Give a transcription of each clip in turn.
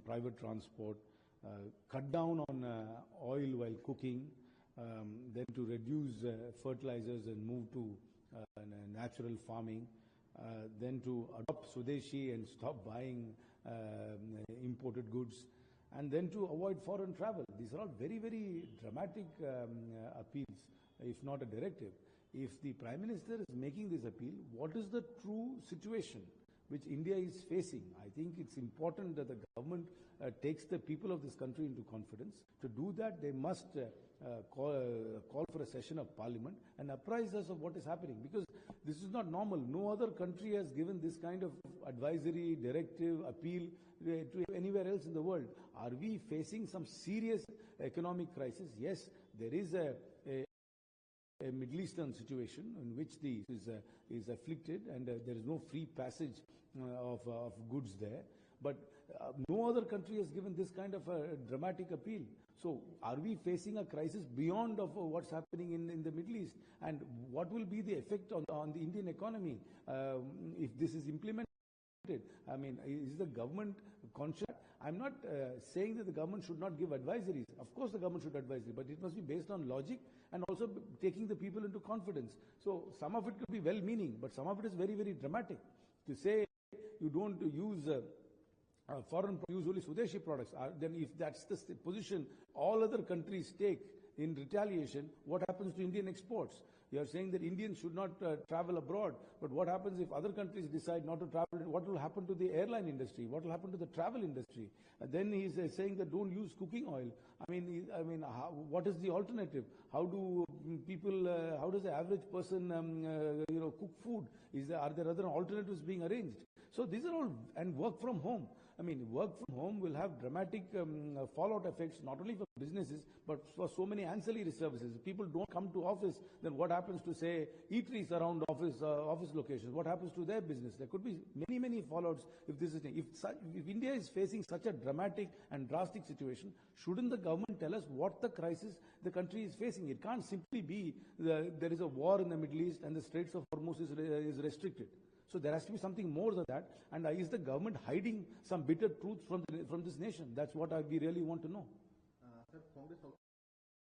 private transport, cut down on oil while cooking, then to reduce fertilizers and move to natural farming, then to adopt Swadeshi and stop buying imported goods, and then to avoid foreign travel. These are all very, very dramatic appeals, if not a directive. If the Prime Minister is making this appeal, what is the true situation which India is facing? I think it's important that the government takes the people of this country into confidence. To do that, they must call for a session of Parliament and apprise us of what is happening, because this is not normal. No other country has given this kind of advisory, directive, appeal to anywhere else in the world. Are we facing some serious economic crisis? Yes, there is a Middle Eastern situation in which the is afflicted, and there is no free passage of goods there. But no other country has given this kind of a dramatic appeal. So are we facing a crisis beyond of what's happening in the Middle East? And what will be the effect on the Indian economy if this is implemented? I mean, is the government conscious? I'm not saying that the government should not give advisories. Of course the government should advise, but it must be based on logic and also taking the people into confidence. So some of it could be well-meaning, but some of it is very, very dramatic. To say you don't use foreign, use only Swadeshi products, then if that's the position all other countries take in retaliation, what happens to Indian exports? You are saying that Indians should not travel abroad, but what happens if other countries decide not to travel? What will happen to the airline industry? What will happen to the travel industry? And then he is saying that don't use cooking oil. I mean, what is the alternative? How do people? How does the average person, cook food? Are there other alternatives being arranged? So these are all, and work from home. I mean, work from home will have dramatic fallout effects, not only for businesses, but for so many ancillary services. If people don't come to office, then what happens to, say, eateries around office locations? What happens to their business? There could be many, many fallouts if this is, if India is facing such a dramatic and drastic situation, shouldn't the government tell us what the crisis the country is facing? It can't simply be there is a war in the Middle East and the Straits of Hormuz is restricted. So there has to be something more than that. And is the government hiding some bitter truths from this nation? That's what we really want to know. Sir, Congress also.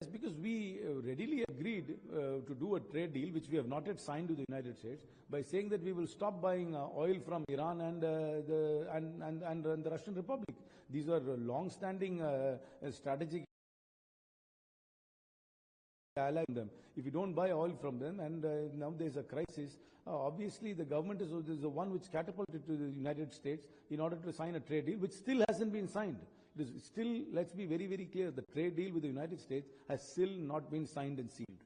Yes, because we readily agreed to do a trade deal, which we have not yet signed with the United States, by saying that we will stop buying oil from Iran and the Russian Republic. These are long-standing strategic ally them. If you don't buy oil from them, and now there's a crisis, obviously the government is the one which catapulted to the United States in order to sign a trade deal, which still hasn't been signed. It is still, let's be very, very clear, the trade deal with the United States has still not been signed and sealed.